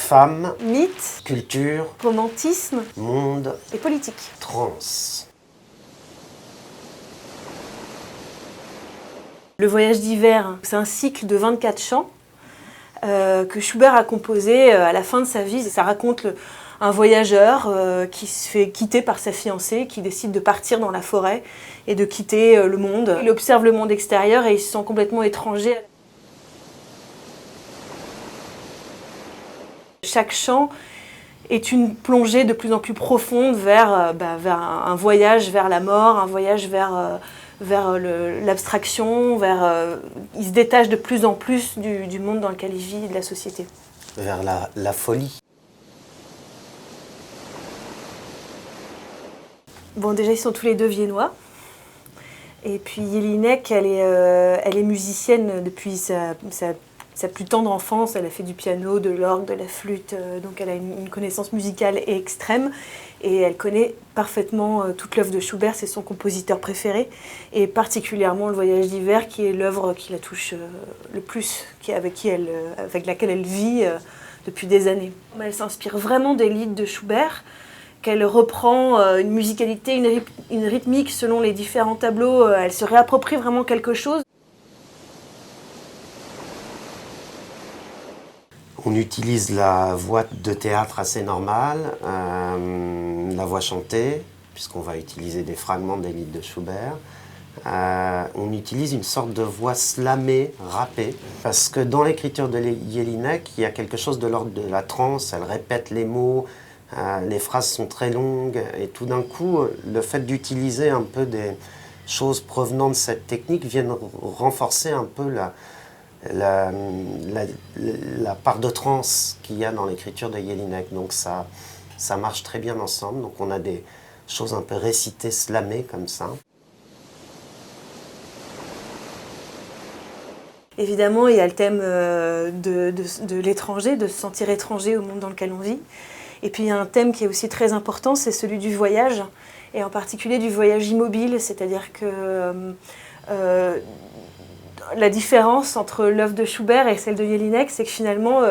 Femme, mythe, culture, romantisme monde, et politique. trans. Le voyage d'hiver, c'est un cycle de 24 chants que Schubert a composé à la fin de sa vie. Ça raconte un voyageur qui se fait quitter par sa fiancée, qui décide de partir dans la forêt et de quitter le monde. Il observe le monde extérieur et il se sent complètement étranger. Chaque chant est une plongée de plus en plus profonde vers un voyage vers la mort, un voyage vers l'abstraction, il se détache de plus en plus du monde dans lequel il vit et de la société. Vers la folie. Bon, déjà, ils sont tous les deux viennois. Et puis Jelinek, elle est musicienne depuis sa plus tendre enfance. Elle a fait du piano, de l'orgue, de la flûte, donc elle a une connaissance musicale extrême. Et elle connaît parfaitement toute l'œuvre de Schubert, c'est son compositeur préféré. Et particulièrement le Voyage d'hiver, qui est l'œuvre qui la touche le plus, avec laquelle elle vit depuis des années. Elle s'inspire vraiment des lieds de Schubert, qu'elle reprend une musicalité, une rythmique selon les différents tableaux. Elle se réapproprie vraiment quelque chose. On utilise la voix de théâtre assez normale, la voix chantée, puisqu'on va utiliser des fragments des lieds de Schubert. On utilise une sorte de voix slamée, rappée, parce que dans l'écriture de Jelinek, il y a quelque chose de l'ordre de la transe, elle répète les mots, les phrases sont très longues, et tout d'un coup, le fait d'utiliser un peu des choses provenant de cette technique vient renforcer un peu la part de transe qu'il y a dans l'écriture de Jelinek. Donc ça marche très bien ensemble. Donc on a des choses un peu récitées, slamées comme ça. Évidemment, il y a le thème de l'étranger, de se sentir étranger au monde dans lequel on vit. Et puis il y a un thème qui est aussi très important, c'est celui du voyage, et en particulier du voyage immobile, c'est-à-dire que la différence entre l'œuvre de Schubert et celle de Jelinek, c'est que finalement,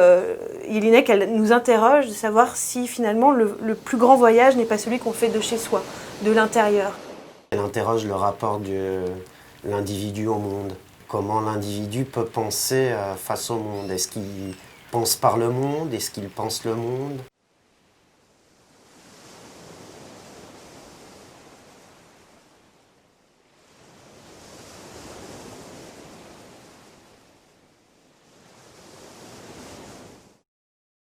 Jelinek, elle nous interroge de savoir si finalement le plus grand voyage n'est pas celui qu'on fait de chez soi, de l'intérieur. Elle interroge le rapport de l'individu au monde. Comment l'individu peut penser face au monde. Est-ce qu'il pense par le monde? Est-ce qu'il pense le monde?